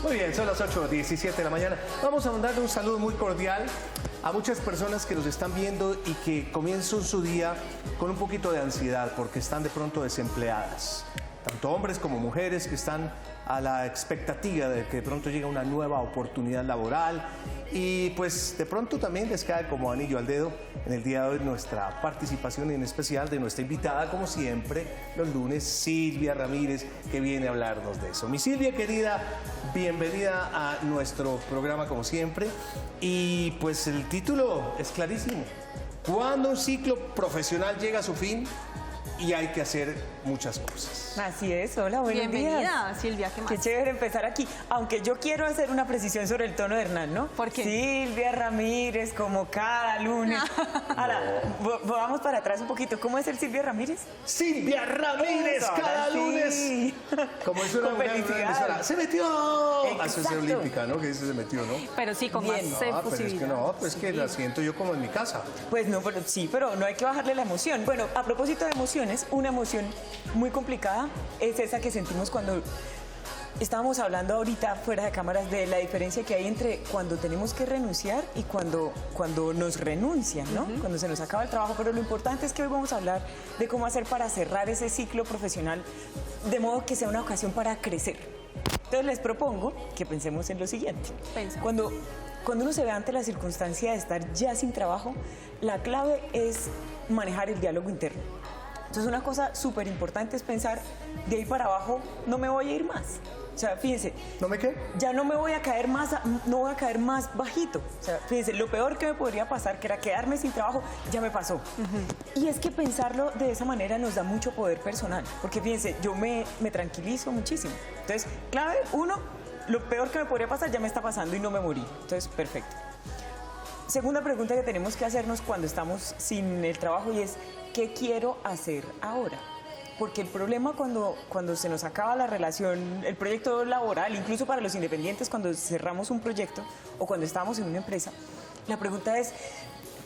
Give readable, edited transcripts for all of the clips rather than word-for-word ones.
Muy bien, son las 8:17 de la mañana. Vamos a mandarle un saludo muy cordial a muchas personas que nos están viendo y que comienzan su día con un poquito de ansiedad porque están de pronto desempleadas. Tanto hombres como mujeres que están a la expectativa de que de pronto llegue una nueva oportunidad laboral y pues de pronto también les cae como anillo al dedo en el día de hoy nuestra participación en especial de nuestra invitada, como siempre, los lunes, Silvia Ramírez, que viene a hablarnos de eso. Mi Silvia querida, bienvenida a nuestro programa como siempre y pues el título es clarísimo. ¿Cuándo un ciclo profesional llega a su fin? Y hay que hacer muchas cosas. Así es, hola, buenos días. Bienvenida, Silvia, ¿qué más? Qué chévere empezar aquí, aunque yo quiero hacer una precisión sobre el tono de Hernán, ¿no? ¿Por qué? Silvia Ramírez, como cada lunes. Ahora, vamos para atrás un poquito. ¿Cómo es ser Silvia Ramírez? Silvia Ramírez, Eso, cada ahora sí. lunes. Como es una Con mujer felicidad. se metió. Exacto. Asociación Olímpica, ¿no? Que dice se metió, ¿no? Pero sí, con Bien. más Pero es que posibilidad. no, pues que la siento yo como en mi casa. Pues no, pero sí, pero no hay que bajarle la emoción. Bueno, a propósito de emociones, una emoción muy complicada es esa que sentimos cuando estábamos hablando ahorita fuera de cámaras de la diferencia que hay entre cuando tenemos que renunciar y cuando nos renuncian, ¿no? Cuando se nos acaba el trabajo. Pero lo importante es que hoy vamos a hablar de cómo hacer para cerrar ese ciclo profesional de modo que sea una ocasión para crecer. Entonces les propongo que pensemos en lo siguiente. Pensa. Cuando uno se ve ante la circunstancia de estar ya sin trabajo, la clave es manejar el diálogo interno. Entonces una cosa súper importante es pensar, de ahí para abajo no me voy a ir más. O sea, fíjense, ¿No me qué? ya no me voy a caer más, no voy a caer más bajito. O sea, fíjense, lo peor que me podría pasar, que era quedarme sin trabajo, ya me pasó. Y es que pensarlo de esa manera nos da mucho poder personal, porque fíjense, yo me tranquilizo muchísimo. Entonces, clave, uno, lo peor que me podría pasar ya me está pasando y no me morí. Entonces, perfecto. Segunda pregunta que tenemos que hacernos cuando estamos sin el trabajo y es, ¿qué quiero hacer ahora? Porque el problema cuando se nos acaba la relación, el proyecto laboral, incluso para los independientes, cuando cerramos un proyecto o cuando estamos en una empresa, la pregunta es,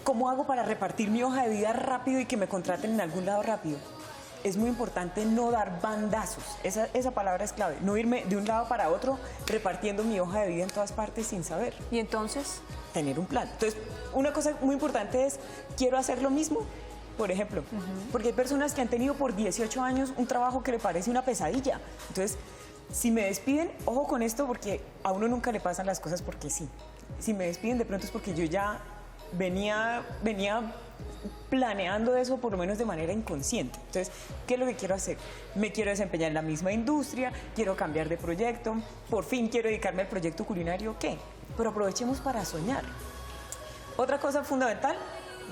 ¿cómo hago para repartir mi hoja de vida rápido y que me contraten en algún lado rápido? Es muy importante no dar bandazos, esa palabra es clave, no irme de un lado para otro repartiendo mi hoja de vida en todas partes sin saber. Y entonces, Tener un plan. Entonces, una cosa muy importante es, ¿quiero hacer lo mismo? Por ejemplo, porque hay personas que han tenido por 18 años un trabajo que le parece una pesadilla. Entonces, si me despiden, ojo con esto porque a uno nunca le pasan las cosas porque sí. Si me despiden de pronto es porque yo ya venía planeando eso por lo menos de manera inconsciente. Entonces, ¿qué es lo que quiero hacer? Me quiero desempeñar en la misma industria, quiero cambiar de proyecto, por fin quiero dedicarme al proyecto culinario, ¿qué? Pero aprovechemos para soñar. Otra cosa fundamental,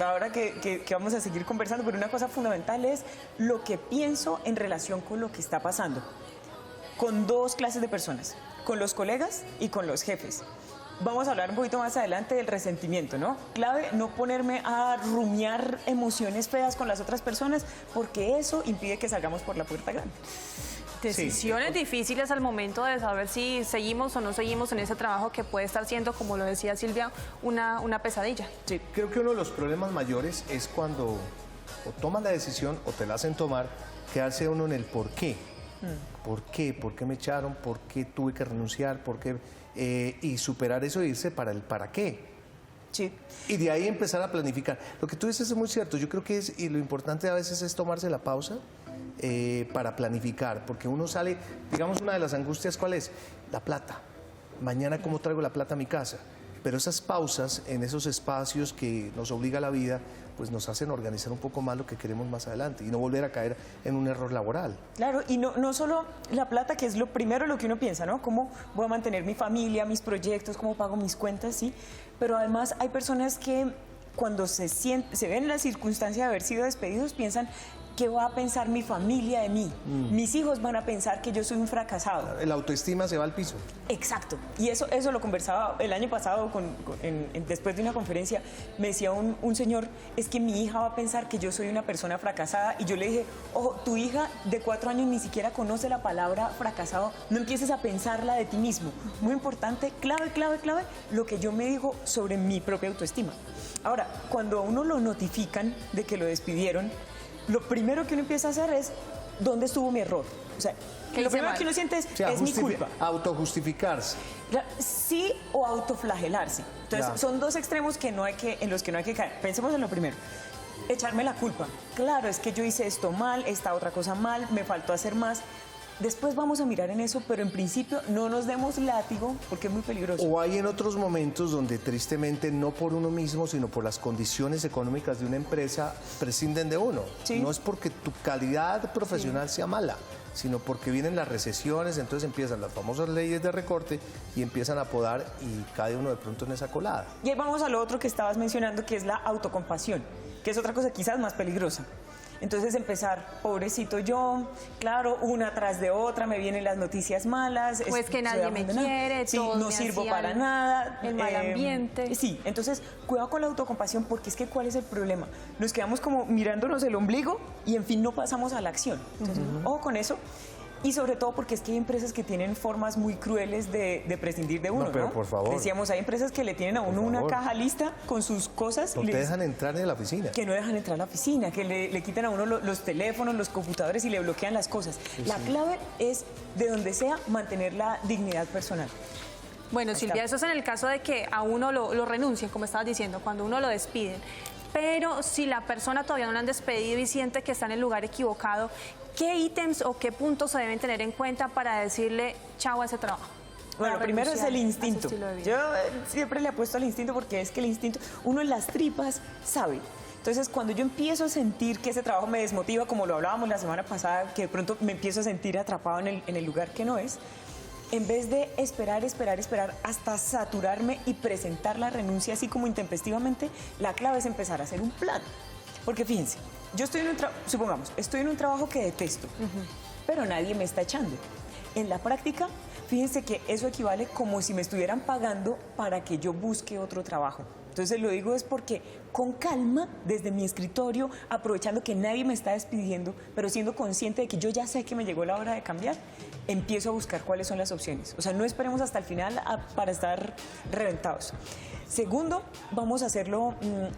ahora que vamos a seguir conversando, pero una cosa fundamental es lo que pienso en relación con lo que está pasando. Con dos clases de personas, con los colegas y con los jefes. Vamos a hablar un poquito más adelante del resentimiento, ¿no? Clave, no ponerme a rumiar emociones feas con las otras personas, porque eso impide que salgamos por la puerta grande. decisiones Sí. difíciles al momento de saber si seguimos o no seguimos en ese trabajo que puede estar siendo, como lo decía Silvia, una pesadilla. Sí, creo que uno de los problemas mayores es cuando o toman la decisión o te la hacen tomar, quedarse uno en el por qué. ¿Por qué? ¿Por qué me echaron? ¿Por qué tuve que renunciar? ¿Por qué? Y superar eso e irse para el para qué. Sí. Y de ahí empezar a planificar. Lo que tú dices es muy cierto. Yo creo que es, y lo importante a veces es tomarse la pausa para planificar, porque uno sale, digamos, una de las angustias, ¿cuál es? La plata. Mañana, ¿cómo traigo la plata a mi casa? Pero esas pausas en esos espacios que nos obliga la vida, pues nos hacen organizar un poco más lo que queremos más adelante y no volver a caer en un error laboral. Claro, y no solo la plata, que es lo primero lo que uno piensa, ¿no? ¿Cómo voy a mantener mi familia, mis proyectos, cómo pago mis cuentas, sí? Pero además hay personas que cuando se ven en la circunstancia de haber sido despedidos, piensan, ¿qué va a pensar mi familia de mí? Mis hijos van a pensar que yo soy un fracasado. La autoestima se va al piso. Exacto. Y eso lo conversaba el año pasado después de una conferencia. Me decía un señor, es que mi hija va a pensar que yo soy una persona fracasada. Y yo le dije, ojo, tu hija de 4 años ni siquiera conoce la palabra fracasado. No empieces a pensarla de ti mismo. Muy importante, clave, lo que yo me digo sobre mi propia autoestima. Ahora, cuando a uno lo notifican de que lo despidieron, lo primero que uno empieza a hacer es ¿dónde estuvo mi error? O sea, ¿Qué lo hice primero mal? que uno siente O sea, es mi culpa. autojustificarse. Sí, o autoflagelarse. Entonces, Ya. son dos extremos que en los que no hay que caer. Pensemos en lo primero. Echarme la culpa. Claro, es que yo hice esto mal, esta otra cosa mal, me faltó hacer más. Después vamos a mirar en eso, pero en principio no nos demos látigo porque es muy peligroso. O hay en otros momentos donde tristemente no por uno mismo, sino por las condiciones económicas de una empresa, prescinden de uno. Sí. No es porque tu calidad profesional sea mala, sino porque vienen las recesiones, entonces empiezan las famosas leyes de recorte y empiezan a podar y cae uno de pronto en esa colada. Y ahí vamos a lo otro que estabas mencionando, que es la autocompasión, que es otra cosa quizás más peligrosa. Entonces empezar, pobrecito yo, claro, una tras de otra, me vienen las noticias malas. Pues que soy nadie me abandonada. quiere, sí, todos no me sirvo hacían para nada. el mal ambiente. Sí, entonces cuidado con la autocompasión porque es que ¿cuál es el problema? Nos quedamos como mirándonos el ombligo y en fin no pasamos a la acción. Entonces, ojo con eso. Y sobre todo porque es que hay empresas que tienen formas muy crueles de prescindir de uno, ¿no? pero por favor. Decíamos, hay empresas que le tienen a uno una favor. caja lista con sus cosas. No y te les- dejan entrar en la oficina. que no dejan entrar a la oficina, que le quitan a uno los teléfonos, los computadores y le bloquean las cosas. La clave es, de donde sea, mantener la dignidad personal. Bueno, Silvia, eso es en el caso de que a uno lo renuncien, como estabas diciendo, cuando uno lo despiden. Pero si la persona todavía no la han despedido y siente que está en el lugar equivocado, ¿qué ítems o qué puntos se deben tener en cuenta para decirle chao a ese trabajo? Bueno, Para primero es renunciar el a su instinto. estilo de vida. Yo siempre le apuesto al instinto porque es que el instinto, uno en las tripas sabe. Entonces, cuando yo empiezo a sentir que ese trabajo me desmotiva, como lo hablábamos la semana pasada, que de pronto me empiezo a sentir atrapado en el lugar que no es, en vez de esperar hasta saturarme y presentar la renuncia así como intempestivamente, la clave es empezar a hacer un plan. Porque fíjense, yo estoy en un supongamos, estoy en un trabajo que detesto, pero nadie me está echando. En la práctica, fíjense que eso equivale como si me estuvieran pagando para que yo busque otro trabajo. Entonces lo digo es porque con calma, desde mi escritorio, aprovechando que nadie me está despidiendo, pero siendo consciente de que yo ya sé que me llegó la hora de cambiar, empiezo a buscar cuáles son las opciones. O sea, no esperemos hasta el final para estar reventados. Segundo, vamos a hacerlo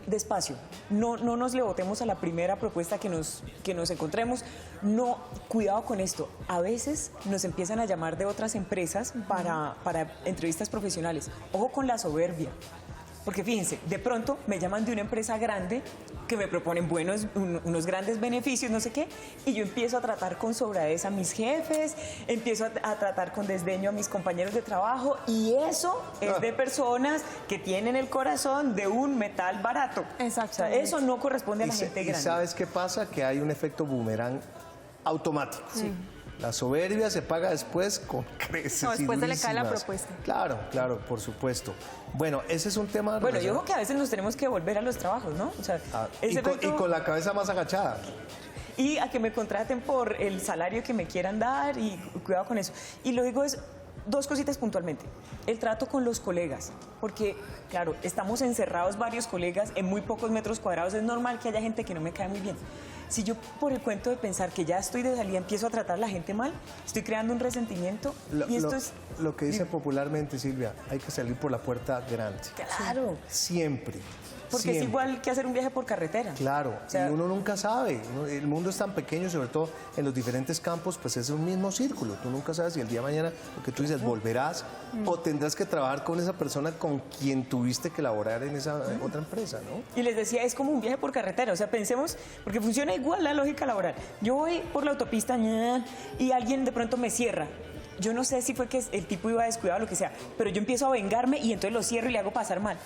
despacio. No nos le botemos a la primera propuesta que nos encontremos. No, cuidado con esto. A veces nos empiezan a llamar de otras empresas para entrevistas profesionales. Ojo con la soberbia. Porque fíjense, de pronto me llaman de una empresa grande que me proponen unos grandes beneficios, no sé qué, y yo empiezo a tratar con sobradez a mis jefes, empiezo a tratar con desdeño a mis compañeros de trabajo, y eso es de personas que tienen el corazón de un metal barato. O sea, Exactamente. eso no corresponde a la gente Y grande. ¿sabes qué pasa? Que hay un efecto boomerang automático. La soberbia se paga después con creces. No, después y se le cae la durísimas. propuesta. Claro, por supuesto. Bueno, ese es un tema... Bueno, yo relacionado- creo que a veces nos tenemos que volver a los trabajos, ¿no? O sea, Ah, ese y efecto- con la cabeza más agachada. y a que me contraten por el salario que me quieran dar y cuidado con eso. Y lo digo es dos cositas puntualmente. El trato con los colegas, porque claro, estamos encerrados varios colegas en muy pocos metros cuadrados, es normal que haya gente que no me cae muy bien. Si yo por el cuento de pensar que ya estoy de salida empiezo a tratar a la gente mal, estoy creando un resentimiento y esto es... Lo que dice popularmente Silvia, hay que salir por la puerta grande. Claro, Siempre. porque siempre. es igual que hacer un viaje por carretera. Claro, O sea, y uno nunca sabe, el mundo es tan pequeño, sobre todo en los diferentes campos, pues es un mismo círculo, tú nunca sabes si el día de mañana, lo que tú dices, volverás o tendrás que trabajar con esa persona con quien tuviste que laborar en esa otra empresa, ¿no? Y les decía, es como un viaje por carretera, o sea, pensemos, porque funciona igual la lógica laboral. Yo voy por la autopista y alguien de pronto me cierra. Yo no sé si fue que el tipo iba descuidado o lo que sea, pero yo empiezo a vengarme y entonces lo cierro y le hago pasar mal.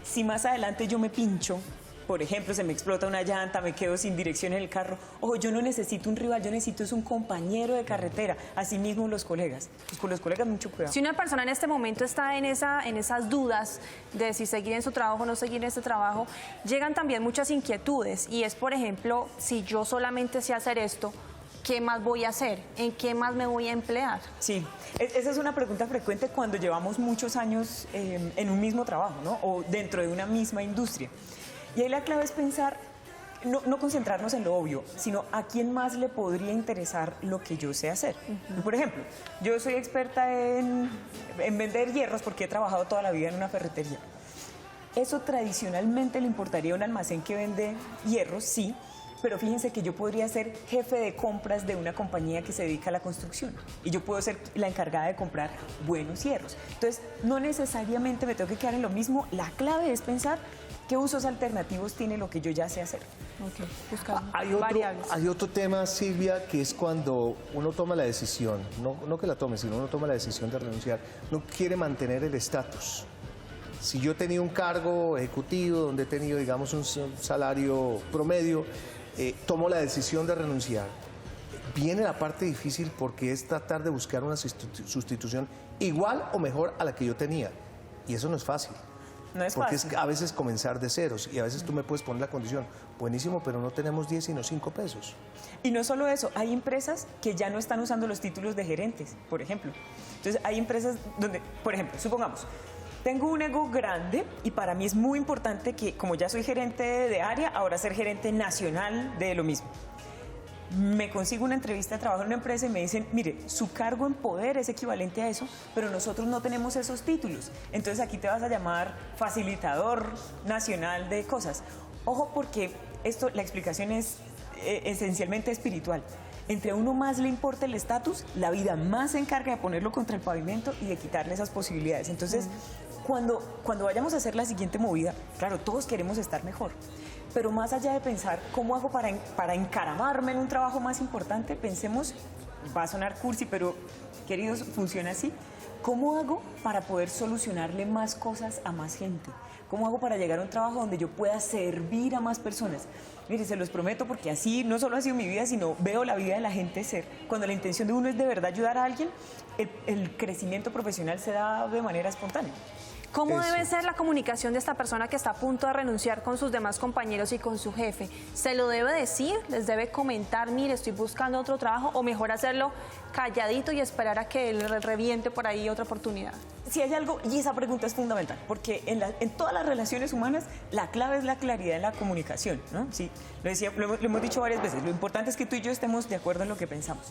Si más adelante yo me pincho, por ejemplo, se me explota una llanta, me quedo sin dirección en el carro, ojo, yo no necesito un rival, yo necesito es un compañero de carretera, así mismo los colegas. Pues con los colegas mucho cuidado. Si una persona en este momento está en esas dudas de si seguir en su trabajo o no seguir en este trabajo, llegan también muchas inquietudes y es, por ejemplo, si yo solamente sé hacer esto, ¿qué más voy a hacer? ¿En qué más me voy a emplear? Sí, esa es una pregunta frecuente cuando llevamos muchos años en un mismo trabajo, ¿no? O dentro de una misma industria. Y ahí la clave es pensar, no concentrarnos en lo obvio, sino a quién más le podría interesar lo que yo sé hacer. Por ejemplo, yo soy experta en vender hierros porque he trabajado toda la vida en una ferretería. Eso tradicionalmente le importaría a un almacén que vende hierros, sí, pero fíjense que yo podría ser jefe de compras de una compañía que se dedica a la construcción y yo puedo ser la encargada de comprar buenos hierros. Entonces, no necesariamente me tengo que quedar en lo mismo, la clave es pensar qué usos alternativos tiene lo que yo ya sé hacer. Ok, buscar Variables. Hay otro tema, Silvia, que es cuando uno toma la decisión, no que la tome, sino uno toma la decisión de renunciar, no quiere mantener el estatus. Si yo he tenido un cargo ejecutivo donde he tenido, digamos, un salario promedio, tomo la decisión de renunciar. Viene la parte difícil porque es tratar de buscar una sustitución igual o mejor a la que yo tenía. Y eso no es fácil. No es porque fácil. es a veces comenzar de ceros y a veces tú me puedes poner la condición, buenísimo, pero no tenemos 10 sino 5 pesos. Y no solo eso, hay empresas que ya no están usando los títulos de gerentes, por ejemplo. Entonces, hay empresas donde, por ejemplo, supongamos, tengo un ego grande y para mí es muy importante que, como ya soy gerente de área, ahora ser gerente nacional de lo mismo. Me consigo una entrevista de trabajo en una empresa y me dicen, mire, su cargo en poder es equivalente a eso, pero nosotros no tenemos esos títulos. Entonces aquí te vas a llamar facilitador nacional de cosas. Ojo, porque esto, la explicación es esencialmente espiritual. Entre uno más le importa el estatus, la vida más se encarga de ponerlo contra el pavimento y de quitarle esas posibilidades. Entonces, cuando vayamos a hacer la siguiente movida, claro, todos queremos estar mejor. Pero más allá de pensar cómo hago para encaramarme en un trabajo más importante, pensemos, va a sonar cursi, pero queridos, funciona así. ¿Cómo hago para poder solucionarle más cosas a más gente? ¿Cómo hago para llegar a un trabajo donde yo pueda servir a más personas? Mire, se los prometo porque así no solo ha sido mi vida, sino veo la vida de la gente ser. Cuando la intención de uno es de verdad ayudar a alguien, el crecimiento profesional se da de manera espontánea. ¿Cómo debe ser la comunicación de esta persona que está a punto de renunciar con sus demás compañeros y con su jefe? ¿Se lo debe decir? ¿Les debe comentar, mire, estoy buscando otro trabajo? ¿O mejor hacerlo calladito y esperar a que él reviente por ahí otra oportunidad? Si hay algo, y esa pregunta es fundamental, porque en todas las relaciones humanas la clave es la claridad en la comunicación, ¿no? Sí, lo hemos dicho varias veces, lo importante es que tú y yo estemos de acuerdo en lo que pensamos.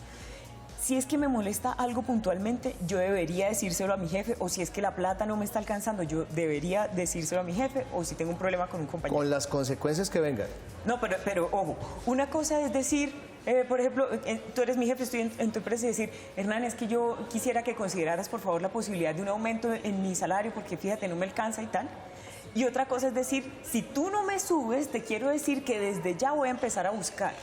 Si es que me molesta algo puntualmente, yo debería decírselo a mi jefe, o si es que la plata no me está alcanzando, yo debería decírselo a mi jefe, o si tengo un problema con un compañero. Con las consecuencias que vengan. No, pero ojo, una cosa es decir, por ejemplo, tú eres mi jefe, estoy en tu empresa y decir, Hernán, es que yo quisiera que consideraras por favor la posibilidad de un aumento en mi salario, porque fíjate, no me alcanza y tal. Y otra cosa es decir, si tú no me subes, te quiero decir que desde ya voy a empezar a buscar.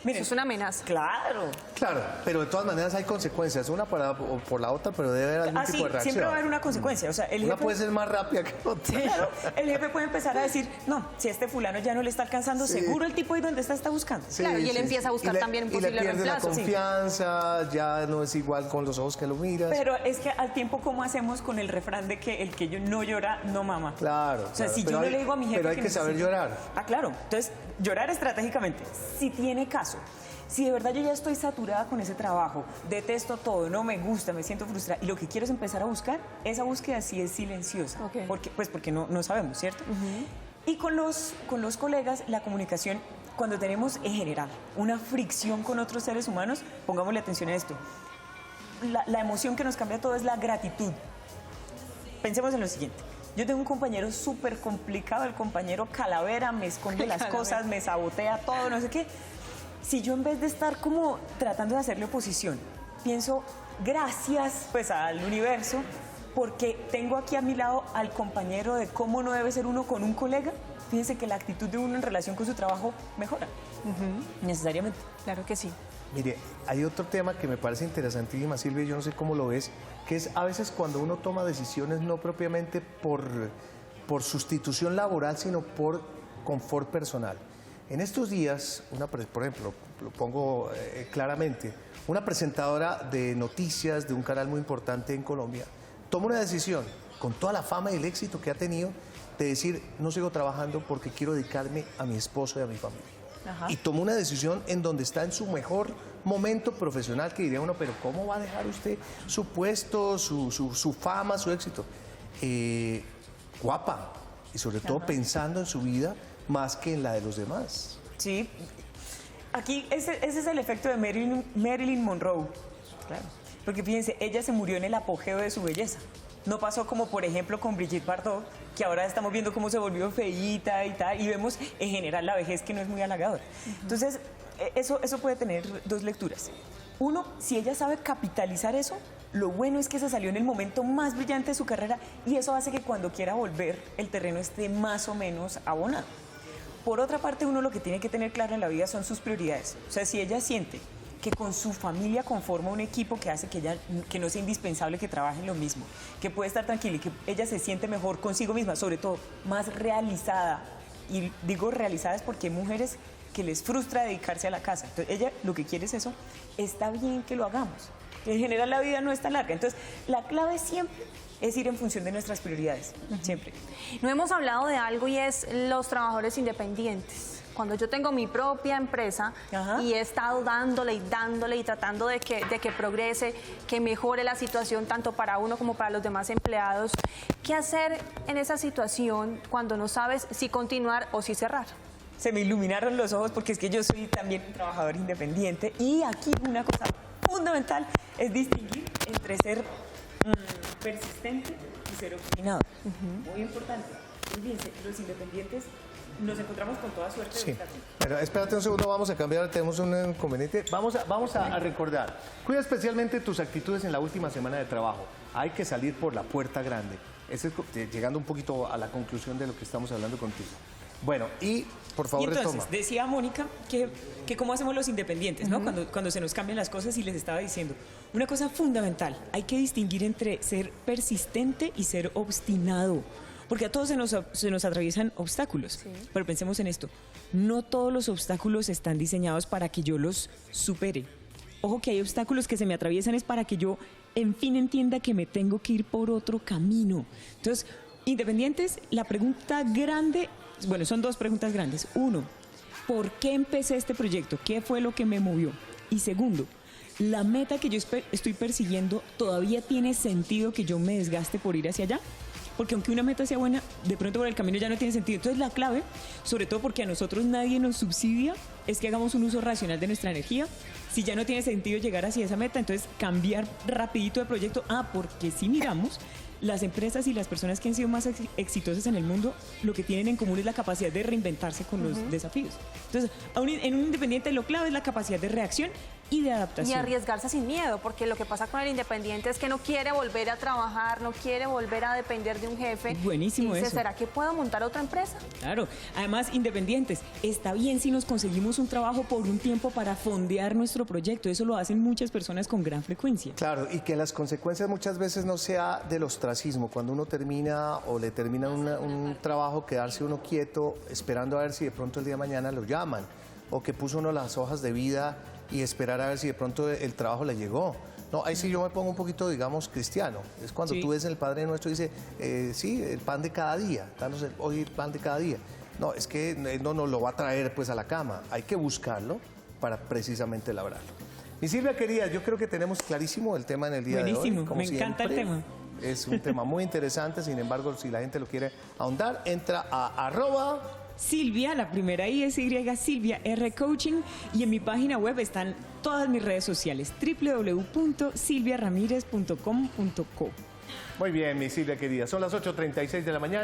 Miren, eso es una amenaza. Claro. Claro, pero de todas maneras hay consecuencias, una por la otra, pero debe haber algún tipo de reacción. Siempre va a haber una consecuencia. O sea, el una jefe, puede ser más rápida que otra. Claro, el jefe puede empezar a decir, no, si a este fulano ya no le está alcanzando, seguro el tipo ahí donde está buscando. Sí, claro, y él empieza a buscar también un posible reemplazo. Y le pierde la confianza, ya no es igual con los ojos que lo miras. Pero es que al tiempo, ¿cómo hacemos con el refrán de que el que no llora, no mama? Claro. O sea, si yo no le digo a mi jefe pero hay que saber llorar. Ah, claro. Entonces, llorar estratégicamente. Si tiene caso. Si de verdad yo ya estoy saturada con ese trabajo, detesto todo, no me gusta, me siento frustrada y lo que quiero es empezar a buscar, esa búsqueda sí es silenciosa. Okay. Porque no sabemos, ¿cierto? Y con los colegas, la comunicación, cuando tenemos en general una fricción con otros seres humanos, pongámosle atención a esto. La emoción que nos cambia todo es la gratitud. Pensemos en lo siguiente. Yo tengo un compañero súper complicado, el compañero calavera, me esconde las cosas, me sabotea todo, no sé qué. Si yo en vez de estar como tratando de hacerle oposición, pienso gracias pues al universo, porque tengo aquí a mi lado al compañero de cómo no debe ser uno con un colega, fíjense que la actitud de uno en relación con su trabajo mejora, necesariamente. Claro que sí. Mire, hay otro tema que me parece interesantísima, Silvia, yo no sé cómo lo ves, que es a veces cuando uno toma decisiones no propiamente por sustitución laboral, sino por confort personal. En estos días, por ejemplo, lo pongo claramente, una presentadora de noticias de un canal muy importante en Colombia toma una decisión, con toda la fama y el éxito que ha tenido, de decir, no sigo trabajando porque quiero dedicarme a mi esposo y a mi familia. Ajá. Y tomó una decisión en donde está en su mejor momento profesional, que diría uno, pero ¿cómo va a dejar usted su puesto, su fama, su éxito? Guapa, y sobre todo pensando en su vida más que en la de los demás. Sí, aquí ese es el efecto de Marilyn Monroe, claro. Porque fíjense, ella se murió en el apogeo de su belleza. No pasó como, por ejemplo, con Brigitte Bardot, que ahora estamos viendo cómo se volvió feíta y tal, y vemos en general la vejez que no es muy halagadora. Entonces, eso puede tener dos lecturas. Uno, si ella sabe capitalizar eso, lo bueno es que se salió en el momento más brillante de su carrera y eso hace que cuando quiera volver el terreno esté más o menos abonado. Por otra parte, uno lo que tiene que tener claro en la vida son sus prioridades. O sea, si ella siente que con su familia conforma un equipo que hace que no sea indispensable que trabajen lo mismo, que puede estar tranquila y que ella se siente mejor consigo misma, sobre todo más realizada. Y digo realizadas porque hay mujeres que les frustra dedicarse a la casa. Entonces, ella lo que quiere es eso, está bien que lo hagamos. En general la vida no está larga. Entonces, la clave siempre es ir en función de nuestras prioridades, siempre. No hemos hablado de algo y es los trabajadores independientes. Cuando yo tengo mi propia empresa y he estado dándole y tratando de que progrese, que mejore la situación tanto para uno como para los demás empleados, ¿qué hacer en esa situación cuando no sabes si continuar o si cerrar? Se me iluminaron los ojos porque es que yo soy también un trabajador independiente y aquí una cosa fundamental es distinguir entre ser persistente y ser obstinado. Muy importante. Fíjense, los independientes nos encontramos con toda suerte de obstáculos. Pero espérate un segundo, vamos a cambiar, tenemos un inconveniente. Vamos a recordar. Cuida especialmente tus actitudes en la última semana de trabajo. Hay que salir por la puerta grande. Ese es llegando un poquito a la conclusión de lo que estamos hablando contigo. Bueno, y por favor, entonces, retoma. decía Mónica que cómo hacemos los independientes, ¿no? Cuando se nos cambian las cosas y les estaba diciendo, una cosa fundamental, hay que distinguir entre ser persistente y ser obstinado. Porque a todos se nos atraviesan obstáculos. Sí. Pero pensemos en esto, no todos los obstáculos están diseñados para que yo los supere. Ojo que hay obstáculos que se me atraviesan es para que yo, en fin, entienda que me tengo que ir por otro camino. Entonces, independientes, la pregunta grande, bueno, son dos preguntas grandes. Uno, ¿por qué empecé este proyecto? ¿Qué fue lo que me movió? Y segundo, ¿la meta que yo estoy persiguiendo todavía tiene sentido que yo me desgaste por ir hacia allá? Porque aunque una meta sea buena, de pronto por el camino ya no tiene sentido. Entonces la clave, sobre todo porque a nosotros nadie nos subsidia, es que hagamos un uso racional de nuestra energía. Si ya no tiene sentido llegar hacia esa meta, entonces cambiar rapidito de proyecto. Porque si miramos, las empresas y las personas que han sido más exitosas en el mundo, lo que tienen en común es la capacidad de reinventarse con los desafíos. Entonces, en un independiente lo clave es la capacidad de reacción y de adaptación. Y arriesgarse sin miedo, porque lo que pasa con el independiente es que no quiere volver a trabajar, no quiere volver a depender de un jefe. Buenísimo eso. ¿Será que puedo montar otra empresa? Claro. Además, independientes, está bien si nos conseguimos un trabajo por un tiempo para fondear nuestro proyecto. Eso lo hacen muchas personas con gran frecuencia. Claro, y que las consecuencias muchas veces no sea del ostracismo. Cuando uno termina o le termina un trabajo, quedarse uno quieto esperando a ver si de pronto el día de mañana lo llaman, o que puso uno las hojas de vida y esperar a ver si de pronto el trabajo le llegó. No, ahí sí yo me pongo un poquito, digamos, cristiano. Es cuando tú ves en el Padre Nuestro y dice, sí, el pan de cada día, danos hoy el pan de cada día. No, es que Él no nos lo va a traer pues a la cama, hay que buscarlo para precisamente labrarlo. Mi Silvia querida, yo creo que tenemos clarísimo el tema en el día de hoy. Buenísimo, me encanta el tema. Es un tema muy interesante, sin embargo, si la gente lo quiere ahondar, entra a Silvia, la primera I es Y, Silvia R Coaching, y en mi página web están todas mis redes sociales, www.silviaramirez.com.co. Muy bien, mi Silvia querida, son las 8:36 de la mañana.